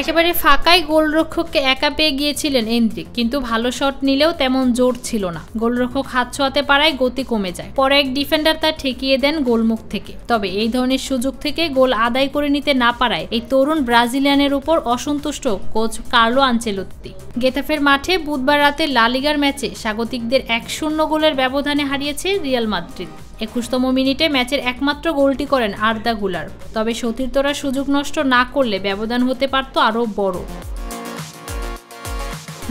একেবারে ফাঁকায় গোলরক্ষককে একা পেয়ে গিয়েছিলেন এন্দ্রিক, কিন্তু ভালো শট নিলেও তেমন জোর ছিল না। গোলরক্ষক হাত ছোঁয়াতে পারায় গতি কমে যায়। পরে এক ডিফেন্ডার তা ঠেকিয়ে দেন গোলমুখ থেকে। তবে এই ধরনের সুযোগ থেকে গোল আদায় করে নিতে না পারায় এই তরুণ ব্রাজিলিয়ানের উপর অসন্তুষ্ট কোচ কার্লো আনচেলোত্তি। গেতাফের মাঠে বুধবার রাতে লা লিগার ম্যাচে স্বাগতিকদের 1-0 গোলের ব্যবধানে হারিয়েছে রিয়াল মাদ্রিদ। 21তম মিনিটে ম্যাচের একমাত্র গোলটি করেন আর্দা গুলার। তবে সতীর্থরা সুযোগ নষ্ট না করলে ব্যবধান হতে পারত আরও বড়।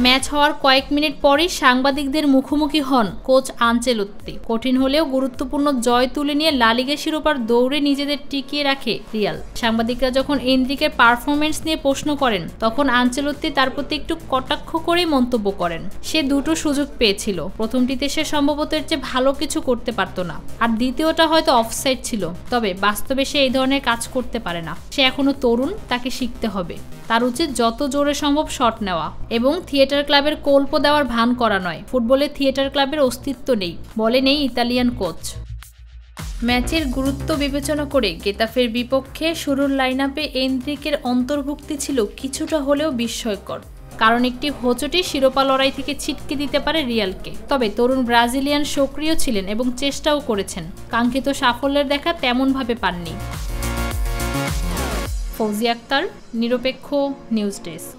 ম্যাচ হওয়ার কয়েক মিনিট পরই সাংবাদিকদের মুখোমুখি হন কোচ আনচেলোত্তি। কঠিন হলেও গুরুত্বপূর্ণ জয় তুলে নিয়ে লা লিগা শিরোপার দৌড়ে নিজেদের টিকিয়ে রাখে রিয়াল। সাংবাদিকরা যখন এনরিকের পারফরমেন্স নিয়ে প্রশ্ন করেন, তখন আনচেলোত্তি তার প্রতি একটু কটাক্ষ করেই মন্তব্য করেন, সে দুটো সুযোগ পেয়েছিল। প্রথমটিতে সে সম্ভবত এর চেয়ে ভালো কিছু করতে পারত না, আর দ্বিতীয়টা হয়তো অফসাইড ছিল। তবে বাস্তবে সে এই ধরনের কাজ করতে পারে না। সে এখনো তরুণ, তাকে শিখতে হবে। তার উচিত যত জোরে সম্ভব শট নেওয়া এবং থিয়েটার ক্লাবের কল্প দেওয়ার ভান করা নয়। ফুটবলে থিয়েটার ক্লাবের অস্তিত্ব নেই, বলেন এই ইতালিয়ান কোচ। ম্যাচের গুরুত্ব বিবেচনা করে গেতাফের বিপক্ষে শুরুর লাইনআপে এনরিকের অন্তর্ভুক্তি ছিল কিছুটা হলেও বিস্ময়কর, কারণ একটি হোঁচটই শিরোপা লড়াই থেকে ছিটকে দিতে পারে রিয়ালকে। তবে তরুণ ব্রাজিলিয়ান সক্রিয় ছিলেন এবং চেষ্টাও করেছেন। কাঙ্ক্ষিত সাফল্যের দেখা তেমনভাবে পাননি। ফৌজিয়া আক্তার, নিরপেক্ষ নিউজ ডেস্ক।